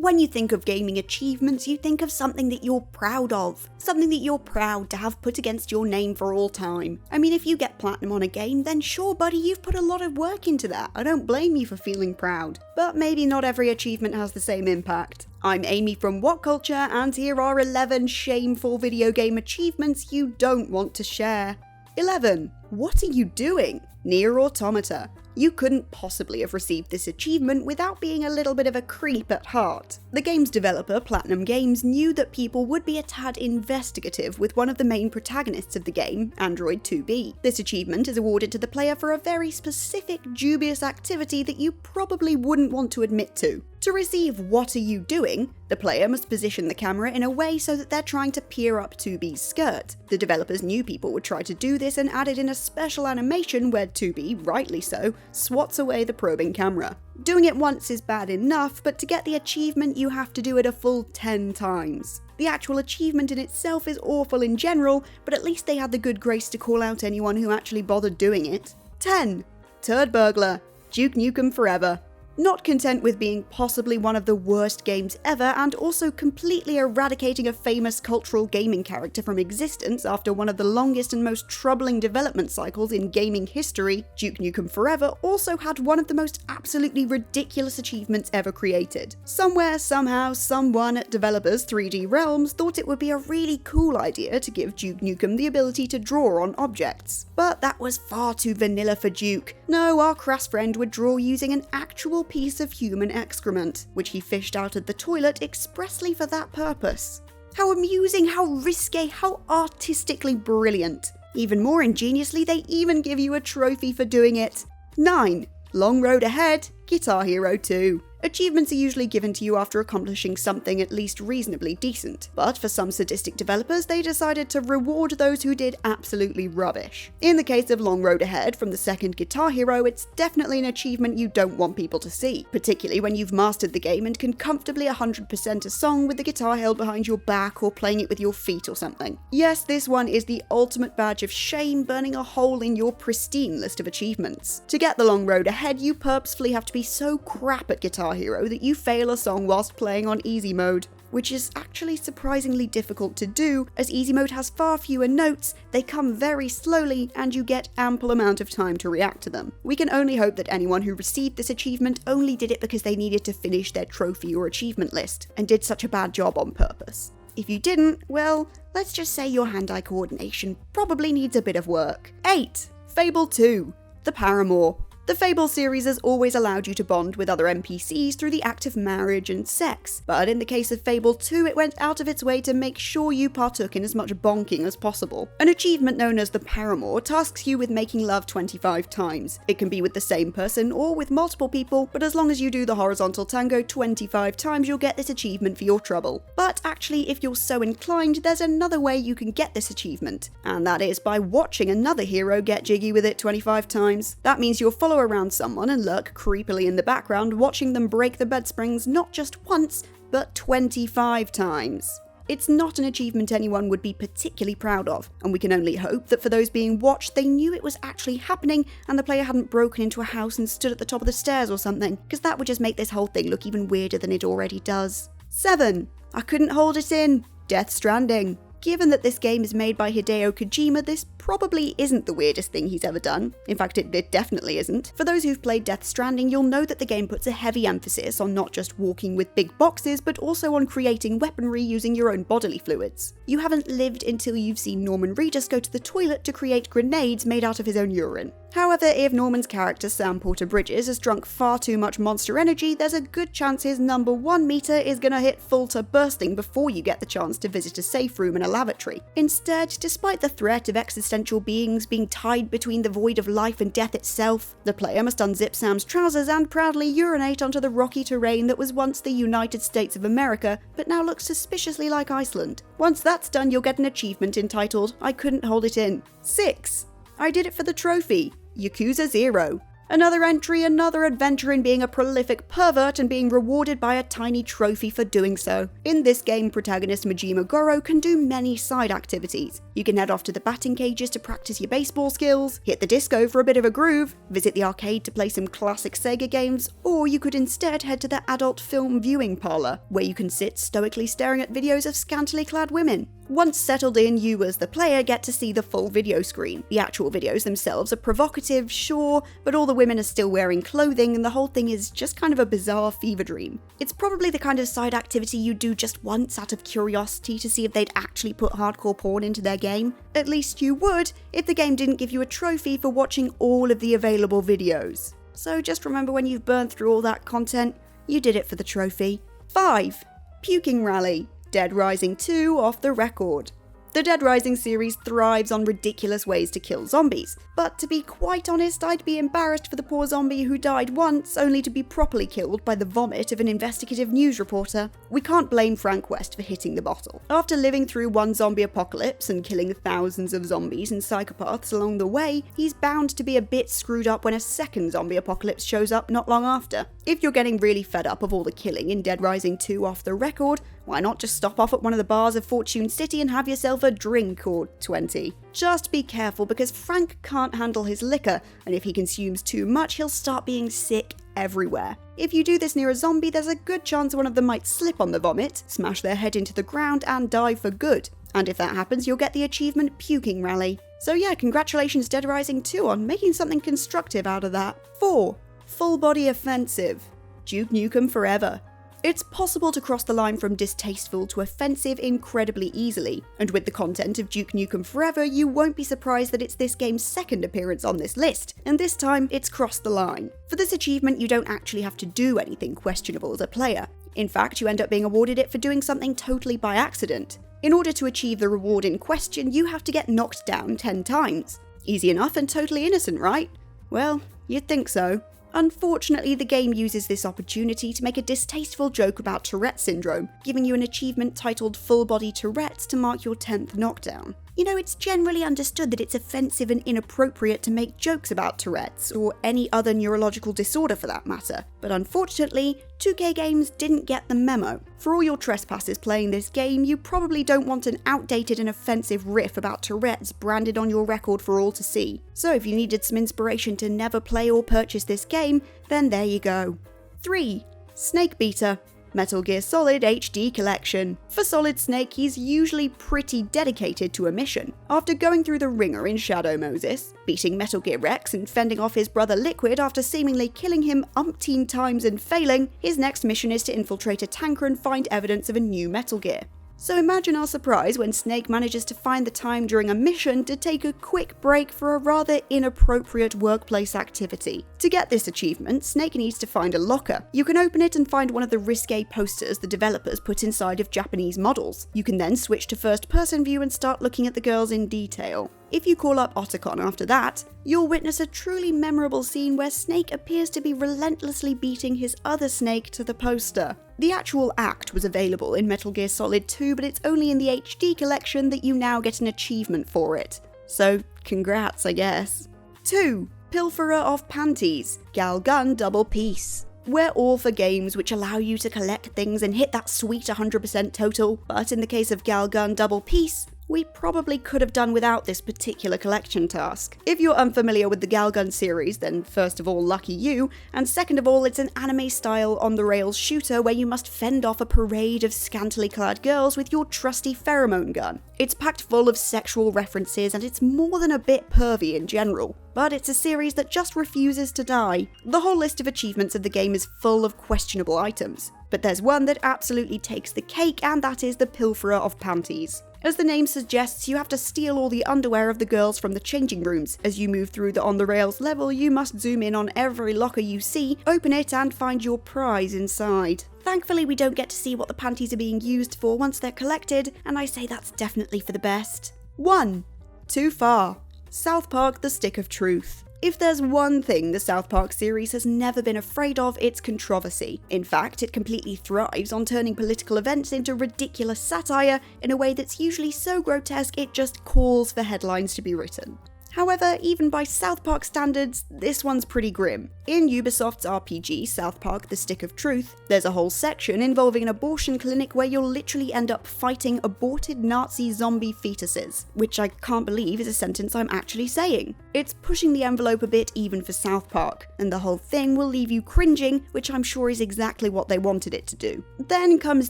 When you think of gaming achievements, you think of something that you're proud of. Something that you're proud to have put against your name for all time. I mean, if you get platinum on a game, then sure buddy, you've put a lot of work into that. I don't blame you for feeling proud. But maybe not every achievement has the same impact. I'm Amy from WhatCulture, and here are 11 shameful video game achievements you don't want to share. 11. What are you doing? Nier Automata. You couldn't possibly have received this achievement without being a little bit of a creep at heart. The game's developer, Platinum Games, knew that people would be a tad investigative with one of the main protagonists of the game, Android 2B. This achievement is awarded to the player for a very specific, dubious activity that you probably wouldn't want to admit to. To receive What Are You Doing?, the player must position the camera in a way so that they're trying to peer up 2B's skirt. The developers knew people would try to do this and added in a special animation where 2B, rightly so, swats away the probing camera. Doing it once is bad enough, but to get the achievement you have to do it a full 10 times. The actual achievement in itself is awful in general, but at least they had the good grace to call out anyone who actually bothered doing it. 10. Turd Burglar. Duke Nukem Forever. Not content with being possibly one of the worst games ever and also completely eradicating a famous cultural gaming character from existence after one of the longest and most troubling development cycles in gaming history, Duke Nukem Forever also had one of the most absolutely ridiculous achievements ever created. Somewhere, somehow, someone at developers 3D Realms thought it would be a really cool idea to give Duke Nukem the ability to draw on objects. But that was far too vanilla for Duke. No, our crass friend would draw using an actual piece of human excrement, which he fished out of the toilet expressly for that purpose. How amusing, how risque, how artistically brilliant. Even more ingeniously, they even give you a trophy for doing it. 9. Long Road Ahead, Guitar Hero 2. Achievements are usually given to you after accomplishing something at least reasonably decent, but for some sadistic developers, they decided to reward those who did absolutely rubbish. In the case of Long Road Ahead from the second Guitar Hero, it's definitely an achievement you don't want people to see, particularly when you've mastered the game and can comfortably 100% a song with the guitar held behind your back or playing it with your feet or something. Yes, this one is the ultimate badge of shame, burning a hole in your pristine list of achievements. To get the Long Road Ahead, you purposefully have to be so crap at Guitar Hero that you fail a song whilst playing on easy mode, which is actually surprisingly difficult to do, as easy mode has far fewer notes, they come very slowly, and you get ample amount of time to react to them. We can only hope that anyone who received this achievement only did it because they needed to finish their trophy or achievement list, and did such a bad job on purpose. If you didn't, well, let's just say your hand-eye coordination probably needs a bit of work. 8. Fable 2. The Paramour. The Fable series has always allowed you to bond with other NPCs through the act of marriage and sex, but in the case of Fable 2 it went out of its way to make sure you partook in as much bonking as possible. An achievement known as the Paramour tasks you with making love 25 times. It can be with the same person or with multiple people, but as long as you do the horizontal tango 25 times you'll get this achievement for your trouble. But actually, if you're so inclined, there's another way you can get this achievement, and that is by watching another hero get jiggy with it 25 times. That means you'll follow around someone and lurk creepily in the background watching them break the bed springs not just once, but 25 times. It's not an achievement anyone would be particularly proud of, and we can only hope that for those being watched they knew it was actually happening and the player hadn't broken into a house and stood at the top of the stairs or something, because that would just make this whole thing look even weirder than it already does. 7. I couldn't hold it in. Death Stranding. Given that this game is made by Hideo Kojima, this probably isn't the weirdest thing he's ever done. In fact, it definitely isn't. For those who've played Death Stranding, you'll know that the game puts a heavy emphasis on not just walking with big boxes, but also on creating weaponry using your own bodily fluids. You haven't lived until you've seen Norman Reedus go to the toilet to create grenades made out of his own urine. However, if Norman's character Sam Porter Bridges has drunk far too much Monster Energy, there's a good chance his number 1 meter is gonna hit full to bursting before you get the chance to visit a safe room in a lavatory. Instead, despite the threat of existential beings being tied between the void of life and death itself, the player must unzip Sam's trousers and proudly urinate onto the rocky terrain that was once the United States of America, but now looks suspiciously like Iceland. Once that's done, you'll get an achievement entitled, I Couldn't Hold It In. 6. I did it for the trophy. Yakuza 0. Another entry, another adventure in being a prolific pervert and being rewarded by a tiny trophy for doing so. In this game, protagonist Majima Goro can do many side activities. You can head off to the batting cages to practice your baseball skills, hit the disco for a bit of a groove, visit the arcade to play some classic Sega games, or you could instead head to the adult film viewing parlour, where you can sit stoically staring at videos of scantily clad women. Once settled in, you as the player get to see the full video screen. The actual videos themselves are provocative, sure, but all the women are still wearing clothing and the whole thing is just kind of a bizarre fever dream. It's probably the kind of side activity you do just once out of curiosity to see if they'd actually put hardcore porn into their game. At least you would if the game didn't give you a trophy for watching all of the available videos. So just remember, when you've burned through all that content, you did it for the trophy. 5. Puking Rally. Dead Rising 2 off the record. The Dead Rising series thrives on ridiculous ways to kill zombies, but to be quite honest, I'd be embarrassed for the poor zombie who died once only to be properly killed by the vomit of an investigative news reporter. We can't blame Frank West for hitting the bottle. After living through one zombie apocalypse and killing thousands of zombies and psychopaths along the way, he's bound to be a bit screwed up when a second zombie apocalypse shows up not long after. If you're getting really fed up of all the killing in Dead Rising 2 off the record, why not just stop off at one of the bars of Fortune City and have yourself a drink or 20? Just be careful, because Frank can't handle his liquor, and if he consumes too much, he'll start being sick everywhere. If you do this near a zombie, there's a good chance one of them might slip on the vomit, smash their head into the ground, and die for good. And if that happens, you'll get the achievement Puking Rally. So yeah, congratulations Dead Rising 2 on making something constructive out of that. 4. Full Body Offensive. Duke Nukem Forever. It's possible to cross the line from distasteful to offensive incredibly easily, and with the content of Duke Nukem Forever, you won't be surprised that it's this game's second appearance on this list, and this time it's crossed the line. For this achievement, you don't actually have to do anything questionable as a player. In fact, you end up being awarded it for doing something totally by accident. In order to achieve the reward in question, you have to get knocked down 10 times. Easy enough and totally innocent, right? Well, you'd think so. Unfortunately, the game uses this opportunity to make a distasteful joke about Tourette syndrome, giving you an achievement titled Full Body Tourette's to mark your 10th knockdown. You know, it's generally understood that it's offensive and inappropriate to make jokes about Tourette's, or any other neurological disorder for that matter, but unfortunately, 2K Games didn't get the memo. For all your trespassers playing this game, you probably don't want an outdated and offensive riff about Tourette's branded on your record for all to see. So if you needed some inspiration to never play or purchase this game, then there you go. 3. Snake Beater. Metal Gear Solid HD Collection. For Solid Snake, he's usually pretty dedicated to a mission. After going through the ringer in Shadow Moses, beating Metal Gear Rex and fending off his brother Liquid after seemingly killing him umpteen times and failing, his next mission is to infiltrate a tanker and find evidence of a new Metal Gear. So imagine our surprise when Snake manages to find the time during a mission to take a quick break for a rather inappropriate workplace activity. To get this achievement, Snake needs to find a locker. You can open it and find one of the risque posters the developers put inside of Japanese models. You can then switch to first-person view and start looking at the girls in detail. If you call up Otacon after that, you'll witness a truly memorable scene where Snake appears to be relentlessly beating his other Snake to the poster. The actual act was available in Metal Gear Solid 2, but it's only in the HD collection that you now get an achievement for it. So, congrats, I guess. 2. Pilferer of Panties. Galgun Double Piece. We're all for games which allow you to collect things and hit that sweet 100% total, but in the case of Galgun Double Piece, we probably could have done without this particular collection task. If you're unfamiliar with the Galgun series, then first of all, lucky you, and second of all, it's an anime-style on-the-rails shooter where you must fend off a parade of scantily clad girls with your trusty pheromone gun. It's packed full of sexual references and it's more than a bit pervy in general. But it's a series that just refuses to die. The whole list of achievements of the game is full of questionable items. But there's one that absolutely takes the cake, and that is the Pilferer of Panties. As the name suggests, you have to steal all the underwear of the girls from the changing rooms. As you move through the on-the-rails level, you must zoom in on every locker you see, open it, and find your prize inside. Thankfully, we don't get to see what the panties are being used for once they're collected, and I say that's definitely for the best. 1. Too Far. South Park: The Stick of Truth. If there's one thing the South Park series has never been afraid of, it's controversy. In fact, it completely thrives on turning political events into ridiculous satire in a way that's usually so grotesque it just calls for headlines to be written. However, even by South Park standards, this one's pretty grim. In Ubisoft's RPG, South Park: The Stick of Truth, there's a whole section involving an abortion clinic where you'll literally end up fighting aborted Nazi zombie fetuses, which I can't believe is a sentence I'm actually saying. It's pushing the envelope a bit even for South Park, and the whole thing will leave you cringing, which I'm sure is exactly what they wanted it to do. Then comes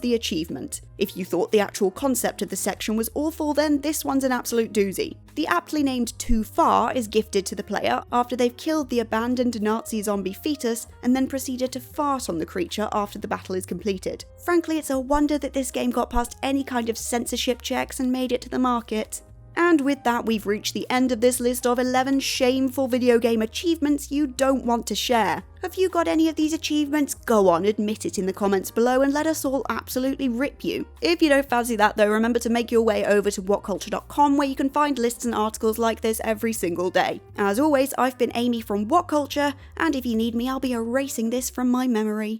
the achievement. If you thought the actual concept of the section was awful, then this one's an absolute doozy. The aptly named Too Far is gifted to the player after they've killed the abandoned Nazi zombie fetus and then proceeded to fart on the creature after the battle is completed. Frankly, it's a wonder that this game got past any kind of censorship checks and made it to the market. And with that, we've reached the end of this list of 11 shameful video game achievements you don't want to share. Have you got any of these achievements? Go on, admit it in the comments below and let us all absolutely rip you. If you don't fancy that though, remember to make your way over to WhatCulture.com where you can find lists and articles like this every single day. As always, I've been Amy from WhatCulture, and if you need me, I'll be erasing this from my memory.